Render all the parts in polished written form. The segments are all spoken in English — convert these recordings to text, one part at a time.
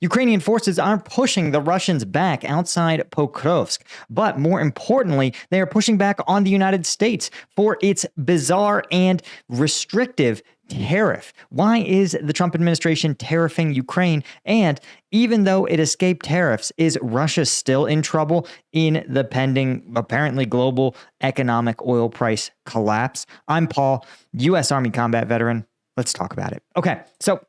Ukrainian forces are pushing the Russians back outside Pokrovsk, but more importantly, they are pushing back on the United States for its bizarre and restrictive tariff. Why is the Trump administration tariffing Ukraine? And even though it escaped tariffs, is Russia still in trouble in the pending, apparently global economic oil price collapse? I'm Paul, U.S. Army combat veteran. Let's talk about it. Okay, so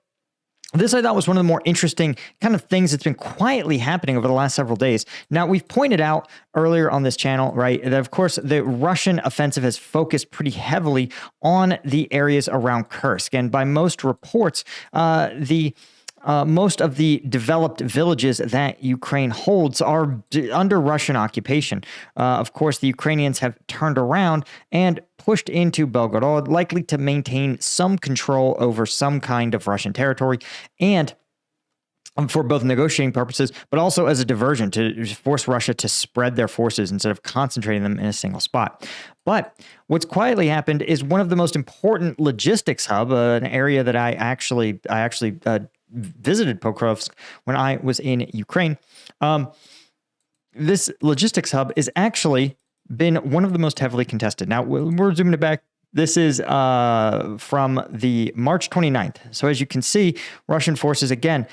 this I thought was one of the more interesting kind of things that's been quietly happening over the last several days. Now, we've pointed out earlier on this channel, right, that of course the Russian offensive has focused pretty heavily on the areas around Kursk. And by most reports, most of the developed villages that Ukraine holds are under Russian occupation. Of course, the Ukrainians have turned around and pushed into Belgorod, likely to maintain some control over some kind of Russian territory, and for both negotiating purposes, but also as a diversion to force Russia to spread their forces instead of concentrating them in a single spot. But what's quietly happened is one of the most important logistics hub, an area that I actually visited Pokrovsk when I was in Ukraine. This logistics hub is actually been one of the most heavily contested. Now, we're zooming it back. This is from the March 29th. So as you can see, Russian forces, again,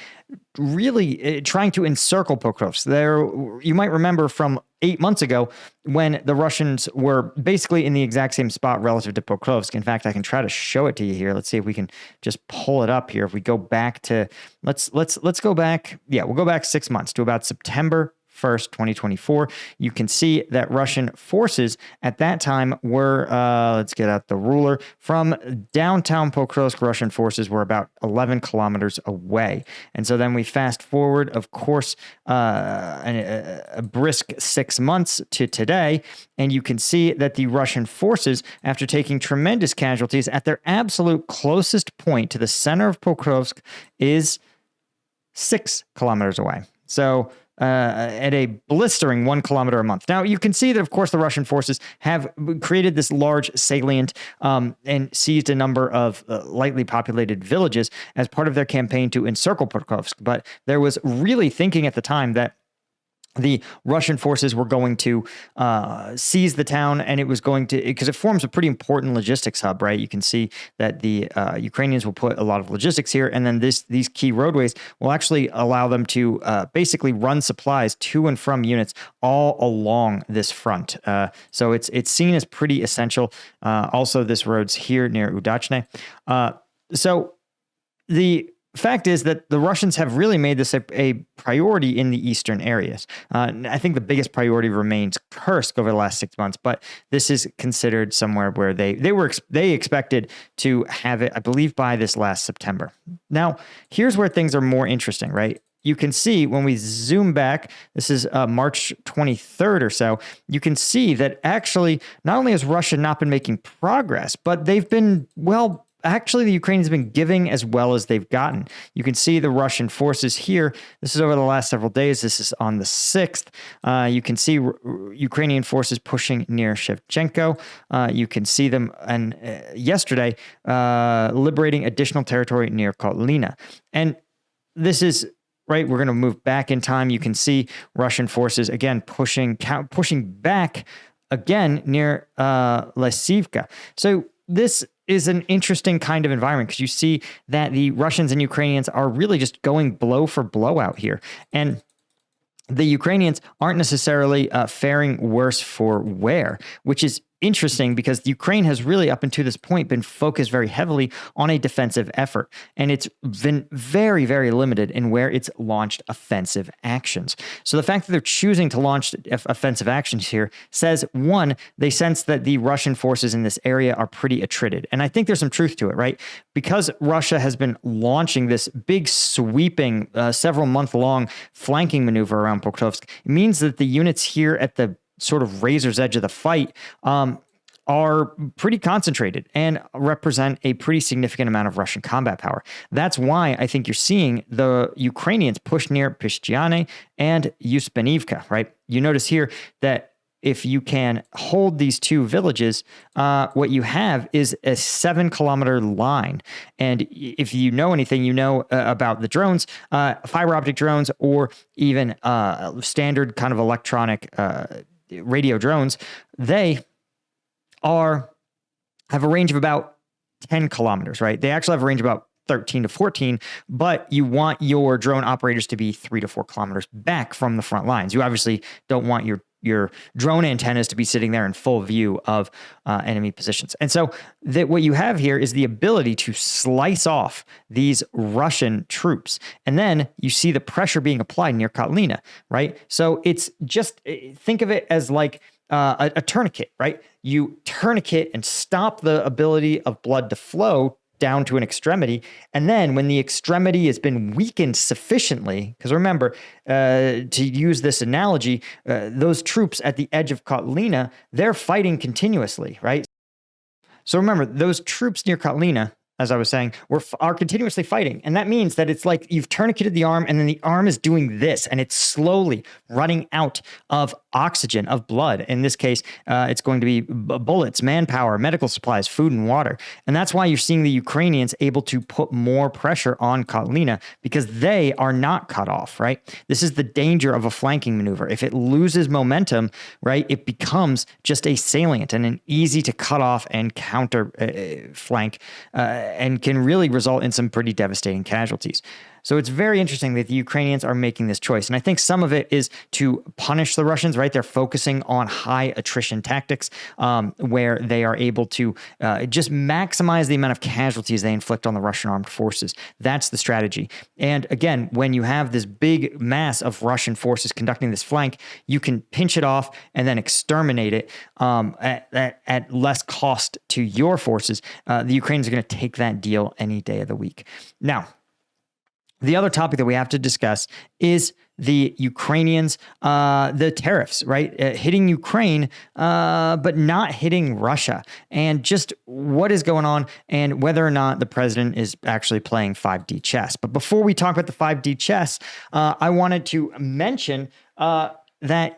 really trying to encircle Pokrovsk. You might remember from 8 months ago when the Russians were basically in the exact same spot relative to Pokrovsk. In fact, I can try to show it to you here. Let's see if we can just pull it up here. If we go back to, let's go back. Yeah, we'll go back 6 months to about September 1st, 2024. You can see that Russian forces at that time were, let's get out the ruler, from downtown Pokrovsk, Russian forces were about 11 kilometers away. And so then we fast forward, of course, a brisk 6 months to today, and you can see that the Russian forces, after taking tremendous casualties at their absolute closest point to the center of Pokrovsk, is 6 kilometers away. So at a blistering 1 kilometer a month. Now, you can see that, of course, the Russian forces have created this large salient and seized a number of lightly populated villages as part of their campaign to encircle Pokrovsk. But there was really thinking at the time that the Russian forces were going to seize the town, and it was going to, because it forms a pretty important logistics hub, right? You can see that the Ukrainians will put a lot of logistics here, and then these key roadways will actually allow them to basically run supplies to and from units all along this front. So it's seen as pretty essential. Also, this road's here near Udachne. So the fact is that the Russians have really made this a priority in the eastern areas. I think the biggest priority remains Kursk over the last 6 months, but this is considered somewhere where they expected to have it, I believe, by this last September. Now, here's where things are more interesting, right? You can see when we zoom back, this is March 23rd or so, you can see that actually not only has Russia not been making progress, but they've been, well, actually, the Ukrainians have been giving as well as they've gotten. You can see the Russian forces here. This is over the last several days. This is on the 6th. You can see Ukrainian forces pushing near Shevchenko. You can see them yesterday liberating additional territory near Kotlina. And this is right. We're going to move back in time. You can see Russian forces again pushing back again near Lesivka. So this is an interesting kind of environment because you see that the Russians and Ukrainians are really just going blow for blow out here. And the Ukrainians aren't necessarily faring worse for wear, which is interesting because Ukraine has really up until this point been focused very heavily on a defensive effort, and it's been very, very limited in where it's launched offensive actions. So the fact that they're choosing to launch offensive actions here says, one, they sense that the Russian forces in this area are pretty attrited. And I think there's some truth to it, right? Because Russia has been launching this big sweeping several month long flanking maneuver around Pokrovsk, it means that the units here at the sort of razor's edge of the fight are pretty concentrated and represent a pretty significant amount of Russian combat power. That's why I think you're seeing the Ukrainians push near Pishtiane and Uspenivka, right? You notice here that if you can hold these two villages, what you have is a 7-kilometer line. And if you know anything, you know about the drones, fiber optic drones, or even standard kind of electronic radio drones, they have a range of about 10 kilometers, right? They actually have a range of about 13 to 14, but you want your drone operators to be 3 to 4 kilometers back from the front lines. You obviously don't want your drone antennas to be sitting there in full view of enemy positions. And so what you have here is the ability to slice off these Russian troops. And then you see the pressure being applied near Kotlina, right? So it's just, think of it as like a tourniquet, right? You tourniquet and stop the ability of blood to flow down to an extremity. And then when the extremity has been weakened sufficiently, because remember, to use this analogy, those troops at the edge of Kotlina, they're fighting continuously, right? So remember, those troops near Kotlina, as I was saying, are continuously fighting. And that means that it's like you've tourniqueted the arm and then the arm is doing this and it's slowly running out of oxygen, of blood. In this case, it's going to be bullets, manpower, medical supplies, food and water. And that's why you're seeing the Ukrainians able to put more pressure on Kotlina, because they are not cut off, right? This is the danger of a flanking maneuver. If it loses momentum, right, it becomes just a salient and an easy to cut off and counter flank, and can really result in some pretty devastating casualties. So it's very interesting that the Ukrainians are making this choice. And I think some of it is to punish the Russians, right? They're focusing on high attrition tactics, where they are able to just maximize the amount of casualties they inflict on the Russian armed forces. That's the strategy. And again, when you have this big mass of Russian forces conducting this flank, you can pinch it off and then exterminate it at less cost to your forces. The Ukrainians are going to take that deal any day of the week. Now, the other topic that we have to discuss is the Ukrainians, the tariffs, right? Hitting Ukraine, but not hitting Russia, and just what is going on and whether or not the president is actually playing 5D chess. But before we talk about the 5D chess, I wanted to mention that,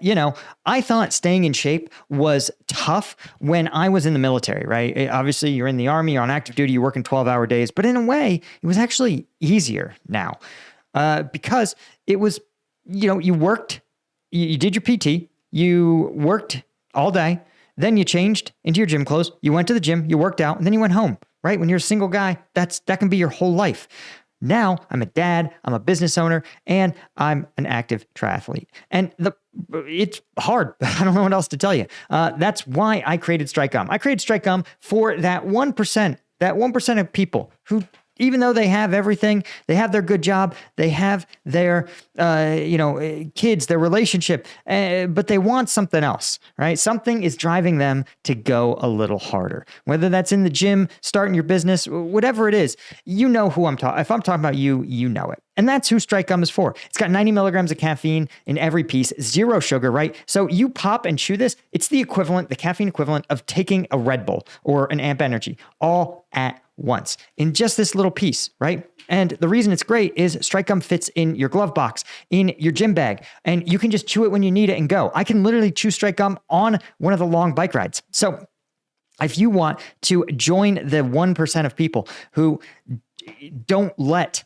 I thought staying in shape was tough when I was in the military, right? Obviously, you're in the army, you're on active duty, you're working 12-hour days, but in a way, it was actually easier now because it was, you worked, you did your PT, you worked all day, then you changed into your gym clothes, you went to the gym, you worked out, and then you went home, right? When you're a single guy, that can be your whole life. Now I'm a dad, I'm a business owner, and I'm an active triathlete. And it's hard. I don't know what else to tell you. That's why I created Strike Gum. I created Strike Gum for that 1% of people who, even though they have everything, they have their good job, they have their, kids, their relationship, but they want something else, right? Something is driving them to go a little harder. Whether that's in the gym, starting your business, whatever it is, you know who I'm talking. If I'm talking about you, you know it. And that's who Strike Gum is for. It's got 90 milligrams of caffeine in every piece, 0 sugar, right? So you pop and chew this, it's the caffeine equivalent of taking a Red Bull or an Amp Energy all at once in just this little piece, right? And the reason it's great is Strike Gum fits in your glove box, in your gym bag, and you can just chew it when you need it and go. I can literally chew Strike Gum on one of the long bike rides. So if you want to join the 1% of people who don't let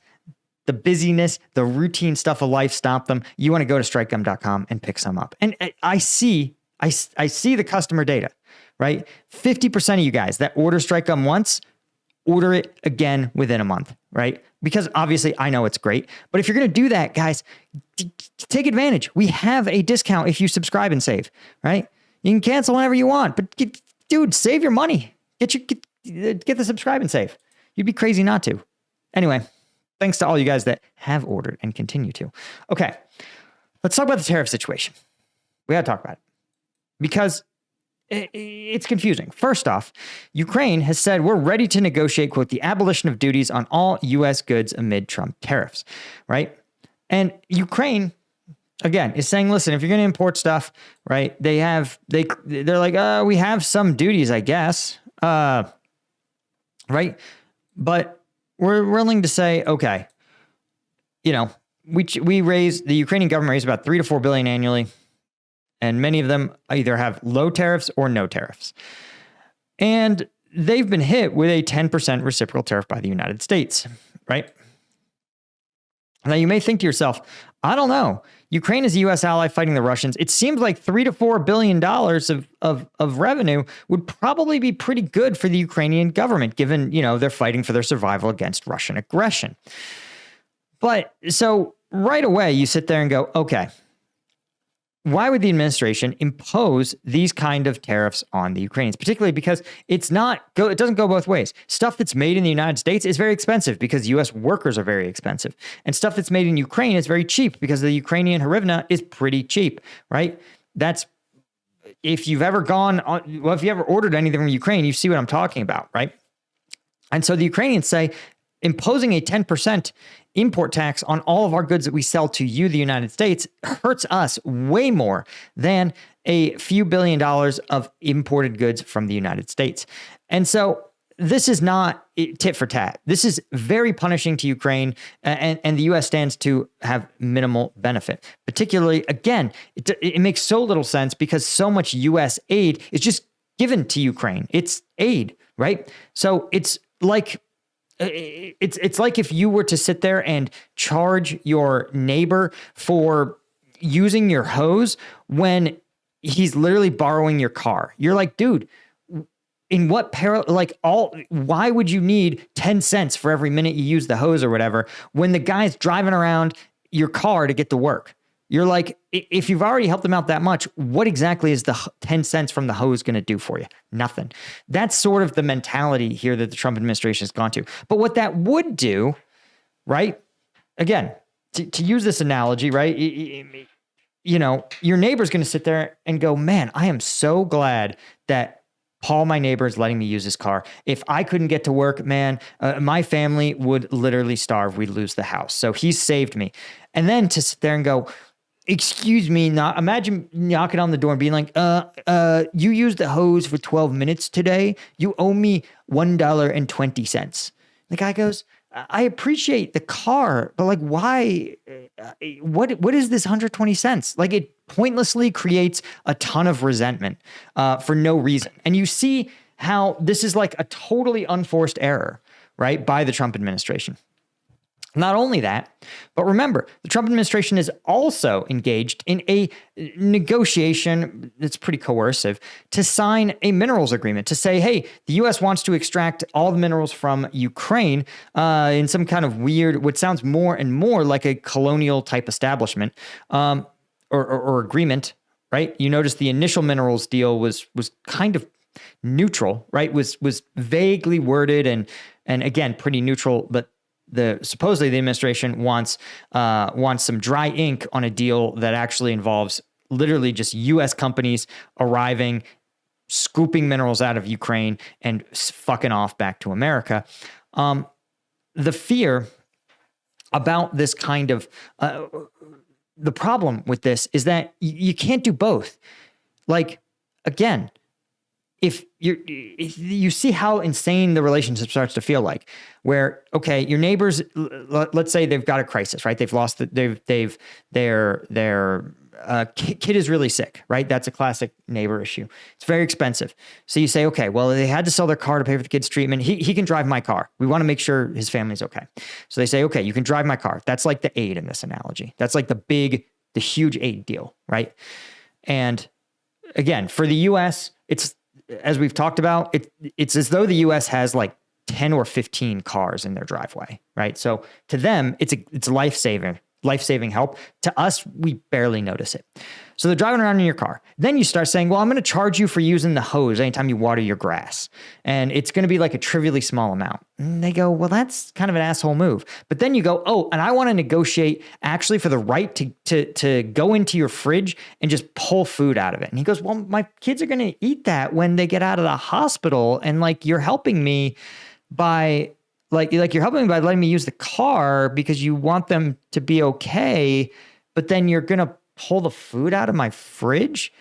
the busyness, the routine stuff of life stop them, you want to go to strikegum.com and pick some up. And I see the customer data, right? 50% of you guys that order Strike Gum once, order it again within a month, right? Because obviously I know it's great, but if you're going to do that, guys, take advantage. We have a discount if you subscribe and save, right? You can cancel whenever you want, but dude, save your money. Get the subscribe and save. You'd be crazy not to. Anyway, thanks to all you guys that have ordered and continue to. Okay, let's talk about the tariff situation. We got to talk about it because it's confusing. First off, Ukraine has said we're ready to negotiate, quote, the abolition of duties on all U.S. goods amid Trump tariffs, right? And Ukraine, again, is saying, listen, if you're going to import stuff, right, they're like, we have some duties, I guess, right? But we're willing to say, okay, the Ukrainian government raised about $3 to $4 billion annually. And many of them either have low tariffs or no tariffs. And they've been hit with a 10% reciprocal tariff by the United States, right? Now, you may think to yourself, I don't know. Ukraine is a U.S. ally fighting the Russians. It seems like $3 to $4 billion of revenue would probably be pretty good for the Ukrainian government, given, they're fighting for their survival against Russian aggression. But so right away, you sit there and go, okay, why would the administration impose these kind of tariffs on the Ukrainians? Particularly because it doesn't go both ways. Stuff that's made in the United States is very expensive because U.S. workers are very expensive. And stuff that's made in Ukraine is very cheap because the Ukrainian hryvnia is pretty cheap, right? If you've ever ordered anything from Ukraine, you see what I'm talking about, right? And so the Ukrainians say, imposing a 10% import tax on all of our goods that we sell to you, the United States, hurts us way more than a few $billion of imported goods from the United States. And so this is not tit for tat. This is very punishing to Ukraine, and the U.S. stands to have minimal benefit. Particularly, again, it makes so little sense because so much U.S. aid is just given to Ukraine. It's aid, right? So it's like if you were to sit there and charge your neighbor for using your hose when he's literally borrowing your car. You're like, dude, in what why would you need 10 cents for every minute you use the hose or whatever when the guy's driving around your car to get to work? You're like, if you've already helped them out that much, what exactly is the 10 cents from the hose going to do for you? Nothing. That's sort of the mentality here that the Trump administration has gone to. But what that would do, right? Again, to use this analogy, right? Your neighbor's going to sit there and go, man, I am so glad that Paul, my neighbor, is letting me use his car. If I couldn't get to work, man, my family would literally starve. We'd lose the house. So he's saved me. And then to sit there and go, excuse me, imagine knocking on the door and being like, you used the hose for 12 minutes today. You owe me $1.20. The guy goes, I appreciate the car, but why? What is this 120 cents? It pointlessly creates a ton of resentment for no reason. And you see how this is a totally unforced error, right, by the Trump administration. Not only that, but remember, the Trump administration is also engaged in a negotiation that's pretty coercive to sign a minerals agreement to say, hey, the U.S. wants to extract all the minerals from Ukraine in some kind of weird, what sounds more and more like a colonial type establishment or agreement, right? You notice the initial minerals deal was kind of neutral, right? Was vaguely worded and again, pretty neutral, but supposedly the administration wants some dry ink on a deal that actually involves literally just U.S. companies arriving, scooping minerals out of Ukraine and fucking off back to America. The fear about this kind of the problem with this is that you can't do both. Again, if you see how insane the relationship starts to feel like, where, okay, your neighbors, let's say they've got a crisis, right? They've lost their kid is really sick, right? That's a classic neighbor issue. It's very expensive. So you say, okay, well, they had to sell their car to pay for the kid's treatment. He can drive my car. We want to make sure his family's okay. So they say, okay, you can drive my car. That's like the aid in this analogy. That's like the huge aid deal, right? And again, for the U.S., it's, as we've talked about, it's as though the U.S. has 10 or 15 cars in their driveway, right? So to them, it's life-saving help. To us, we barely notice it. So they're driving around in your car. Then you start saying, well, I'm going to charge you for using the hose anytime you water your grass. And it's going to be a trivially small amount. And they go, well, that's kind of an asshole move. But then you go, oh, and I want to negotiate actually for the right to go into your fridge and just pull food out of it. And he goes, well, my kids are going to eat that when they get out of the hospital. And you're helping me by you're helping me by letting me use the car because you want them to be okay, but then you're going to pull the food out of my fridge?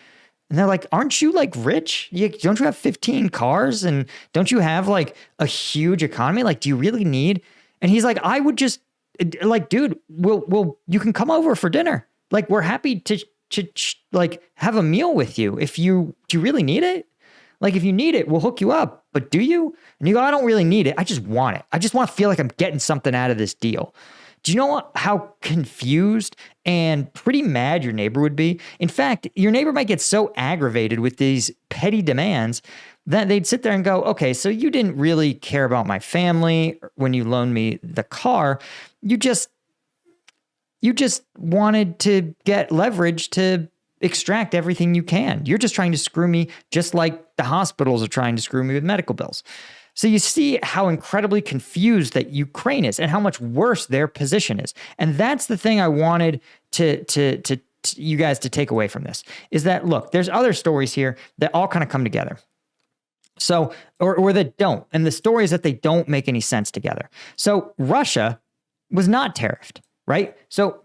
And they're like, aren't you rich? Don't you have 15 cars? And don't you have a huge economy? Do you really need? And he's like, I would just dude, you can come over for dinner. We're happy to like have a meal with you. Do you really need it? Like if you need it, we'll hook you up. But do you? And you go, I don't really need it. I just want it. I just want to feel like I'm getting something out of this deal. Do you know how confused and pretty mad your neighbor would be? In fact, your neighbor might get so aggravated with these petty demands that they'd sit there and go, okay, so you didn't really care about my family when you loaned me the car. You just wanted to get leverage to extract everything you can. You're just trying to screw me, just like the hospitals are trying to screw me with medical bills. So you see how incredibly confused that Ukraine is and how much worse their position is. And that's the thing I wanted to you guys to take away from this, is that, look, there's other stories here that all kind of come together. So, or that don't. And the story is that they don't make any sense together. So Russia was not tariffed, right? So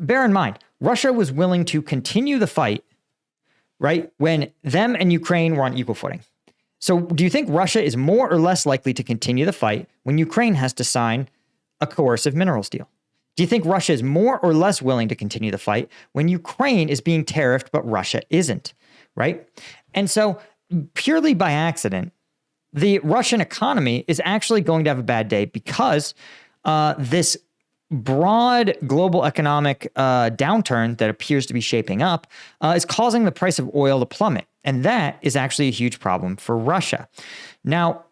bear in mind, Russia was willing to continue the fight, right, when them and Ukraine were on equal footing. So do you think Russia is more or less likely to continue the fight when Ukraine has to sign a coercive minerals deal? Do you think Russia is more or less willing to continue the fight when Ukraine is being tariffed, but Russia isn't, right? And so purely by accident, the Russian economy is actually going to have a bad day because this broad global economic downturn that appears to be shaping up is causing the price of oil to plummet. And that is actually a huge problem for Russia. Now,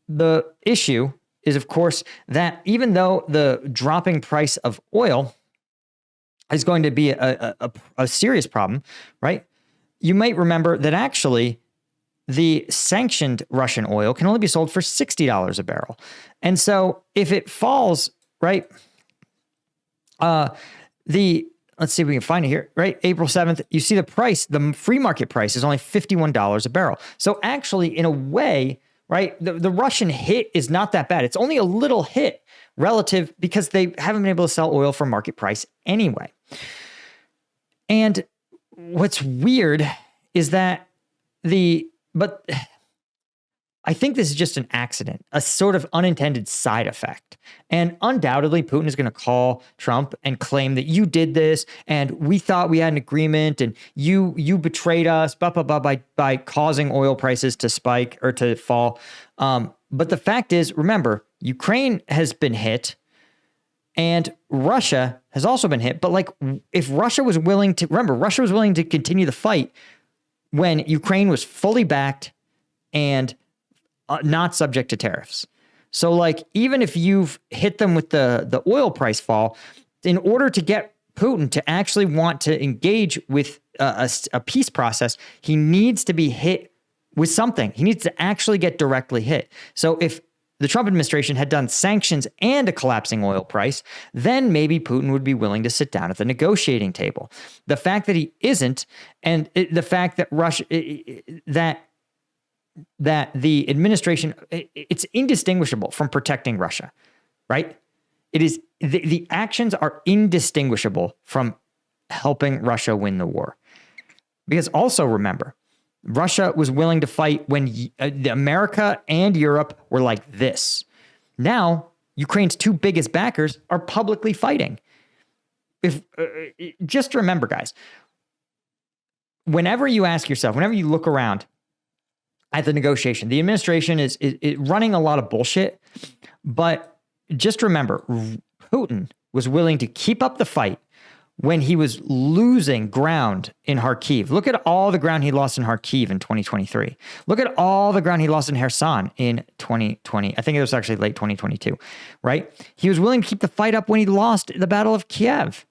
the issue is, of course, that even though the dropping price of oil is going to be a serious problem, right? You might remember that actually the sanctioned Russian oil can only be sold for $60 a barrel. And so if it falls, right, let's see if we can find it here, right? April 7th, you see the price, the free market price is only $51 a barrel. So actually, in a way, right, the Russian hit is not that bad. It's only a little hit relative because they haven't been able to sell oil for market price anyway. And what's weird is that but I think this is just an accident, a sort of unintended side effect. And undoubtedly, Putin is going to call Trump and claim that you did this, and we thought we had an agreement, and you betrayed us, by causing oil prices to spike or to fall. But the fact is, remember, Ukraine has been hit, and Russia has also been hit. But like, if Russia was willing to, remember, Russia was willing to continue the fight when Ukraine was fully backed and not subject to tariffs. So like, even if you've hit them with the oil price fall, in order to get Putin to actually want to engage with a peace process, he needs to be hit with something. He needs to actually get directly hit. So if the Trump administration had done sanctions and a collapsing oil price, then maybe Putin would be willing to sit down at the negotiating table. The fact that he isn't, and the fact that that the administration, it's indistinguishable from protecting Russia, right? It is, the actions are indistinguishable from helping Russia win the war. Because also remember, Russia was willing to fight when America and Europe were like this. Now, Ukraine's two biggest backers are publicly fighting. Just remember, guys, whenever you ask yourself, whenever you look around at the negotiation, the administration is running a lot of bullshit. But just remember, Putin was willing to keep up the fight when he was losing ground in Kharkiv. Look at all the ground he lost in Kharkiv in 2023. Look at all the ground he lost in Kherson in 2020. I think it was actually late 2022, right? He was willing to keep the fight up when he lost the Battle of Kiev.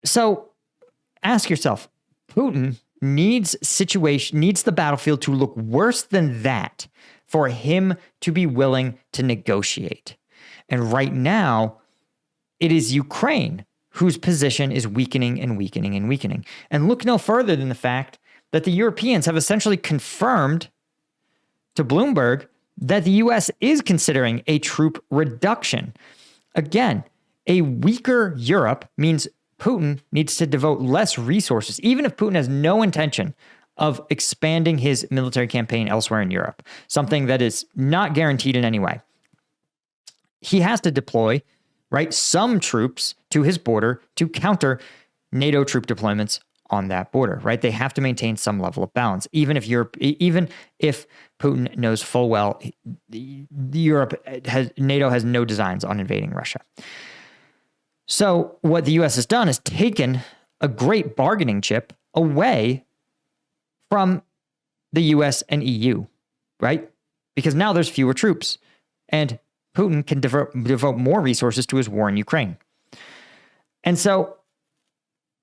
So ask yourself, Putin needs the battlefield to look worse than that for him to be willing to negotiate. And right now, it is Ukraine whose position is weakening and weakening and weakening. And look no further than the fact that the Europeans have essentially confirmed to Bloomberg that the U.S. is considering a troop reduction. Again, a weaker Europe means Putin needs to devote less resources, even if Putin has no intention of expanding his military campaign elsewhere in Europe, something that is not guaranteed in any way. He has to deploy, right, some troops to his border to counter NATO troop deployments on that border, right? They have to maintain some level of balance, even if Putin knows full well NATO has no designs on invading Russia. So what the U.S. has done is taken a great bargaining chip away from the U.S. and EU, right? Because now there's fewer troops, and Putin can devote more resources to his war in Ukraine. And so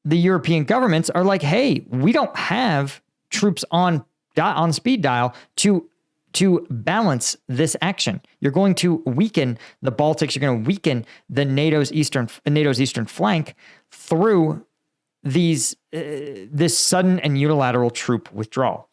the European governments are like, hey, we don't have troops on speed dial to balance this action. You're going to weaken the Baltics. You're going to weaken the NATO's eastern flank through this sudden and unilateral troop withdrawal.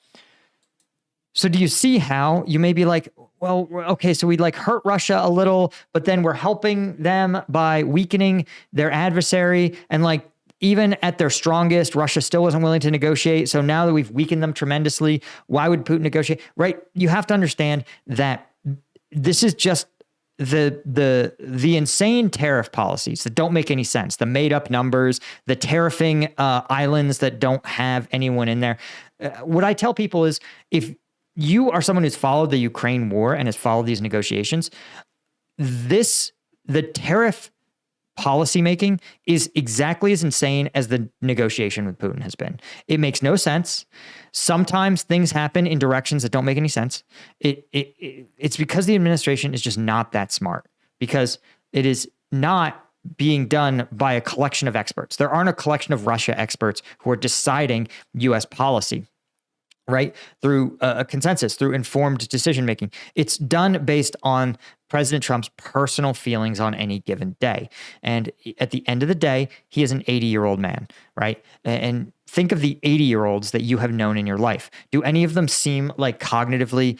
So do you see how you may be like, well, okay, so we like hurt Russia a little, but then we're helping them by weakening their adversary, and like even at their strongest, Russia still wasn't willing to negotiate. So now that we've weakened them tremendously, why would Putin negotiate? Right? You have to understand that this is just the insane tariff policies that don't make any sense, the made up numbers, the tariffing islands that don't have anyone in there. What I tell people is, if you are someone who's followed the Ukraine war and has followed these negotiations, the tariff policymaking is exactly as insane as the negotiation with Putin has been. It makes no sense. Sometimes things happen in directions that don't make any sense. It's because the administration is just not that smart, because it is not being done by a collection of experts. There aren't a collection of Russia experts who are deciding U.S. policy, right? Through a consensus, through informed decision-making. It's done based on President Trump's personal feelings on any given day. And at the end of the day, he is an 80-year-old man, right? And think of the 80-year-olds that you have known in your life. Do any of them seem like cognitively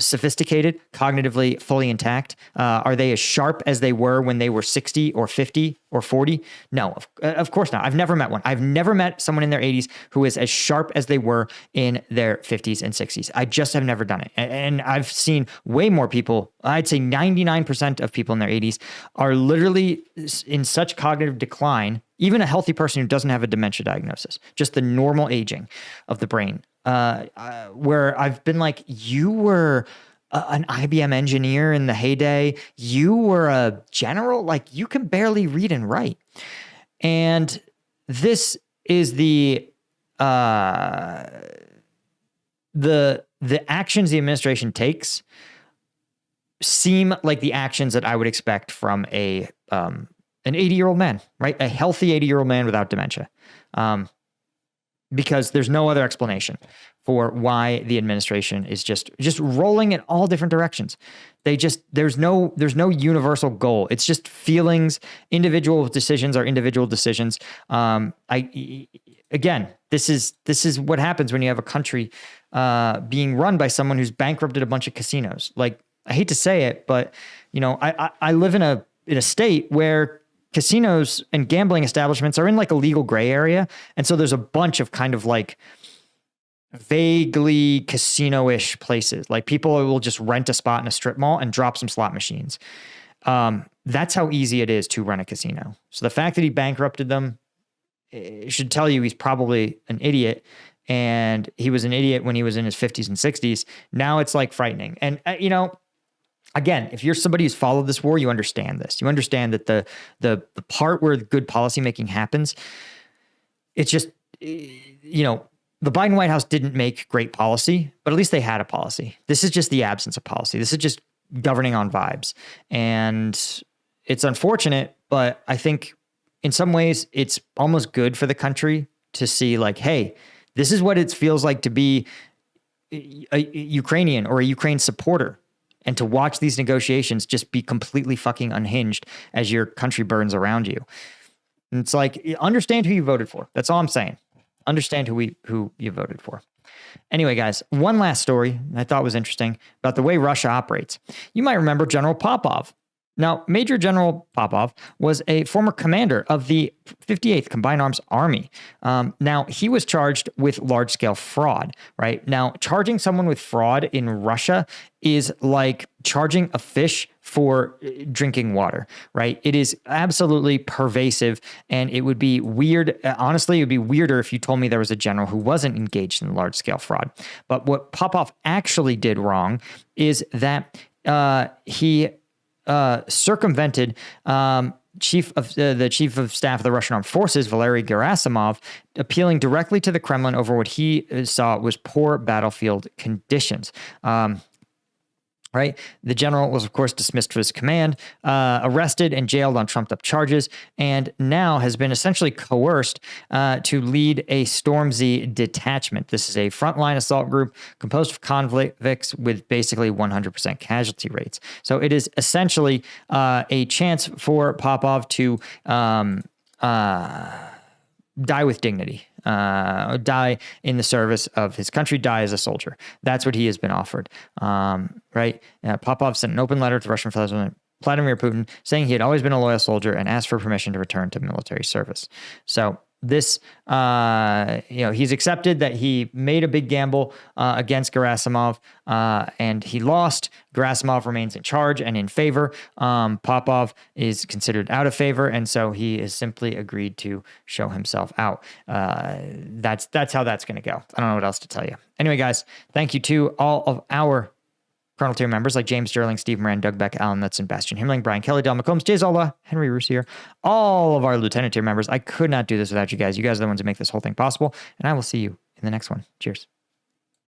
sophisticated, cognitively fully intact? Are they as sharp as they were when they were 60 or 50 or 40? No, of course not. I've never met one. I've never met someone in their 80s who is as sharp as they were in their 50s and 60s. I just have never done it. And I've seen way more people. I'd say 99% of people in their 80s are literally in such cognitive decline, even a healthy person who doesn't have a dementia diagnosis, just the normal aging of the brain, where I've been like, you were an IBM engineer in the heyday. You were a general, like you can barely read and write. And this is the actions the administration takes seem like the actions that I would expect from an 80-year-old man, right? A healthy 80-year-old man without dementia. Because there's no other explanation for why the administration is just rolling in all different directions. There's no universal goal. It's just feelings. Individual decisions are individual decisions. Again, this is what happens when you have a country being run by someone who's bankrupted a bunch of casinos. Like, I hate to say it, but you know, I live in a state where casinos and gambling establishments are in like a legal gray area. And so there's a bunch of kind of like vaguely casino-ish places. Like people will just rent a spot in a strip mall and drop some slot machines. That's how easy it is to run a casino. So the fact that he bankrupted them, it should tell you he's probably an idiot. And he was an idiot when he was in his 50s and 60s. Now it's like frightening. And, you know, again, if you're somebody who's followed this war, you understand this. You understand that the part where good policymaking happens, it's just, you know, the Biden White House didn't make great policy, but at least they had a policy. This is just the absence of policy. This is just governing on vibes. And it's unfortunate, but I think in some ways it's almost good for the country to see like, hey, this is what it feels like to be a Ukrainian or a Ukraine supporter. And to watch these negotiations just be completely fucking unhinged as your country burns around you. And it's like, understand who you voted for. That's all I'm saying. Understand who you voted for. Anyway, guys, one last story I thought was interesting about the way Russia operates. You might remember General Popov. Now, Major General Popov was a former commander of the 58th Combined Arms Army. Now, he was charged with large-scale fraud, right? Now, charging someone with fraud in Russia is like charging a fish for drinking water, right? It is absolutely pervasive, and it would be weird. Honestly, it would be weirder if you told me there was a general who wasn't engaged in large-scale fraud. But what Popov actually did wrong is that he circumvented the chief of staff of the Russian Armed Forces, Valery Gerasimov, appealing directly to the Kremlin over what he saw was poor battlefield conditions. Right. The general was, of course, dismissed from his command, arrested and jailed on trumped up charges, and now has been essentially coerced to lead a Stormzy detachment. This is a frontline assault group composed of convicts with basically 100% casualty rates. So it is essentially a chance for Popov to die with dignity, die in the service of his country, die as a soldier. That's what he has been offered, right? Popov sent an open letter to Russian President Vladimir Putin saying he had always been a loyal soldier and asked for permission to return to military service. So this, he's accepted that he made a big gamble against Gerasimov, and he lost. Gerasimov remains in charge and in favor. Popov is considered out of favor, and so he is simply agreed to show himself out. That's how that's going to go. I don't know what else to tell you. Anyway, guys, thank you to all of our Colonel tier members like James Sterling, Steve Moran, Doug Beck, Alan Knudsen, Bastian Himling, Brian Kelly, Del McCombs, Jay Zola, Henry Roussier, all of our Lieutenant tier members. I could not do this without you guys. You guys are the ones who make this whole thing possible, and I will see you in the next one. Cheers.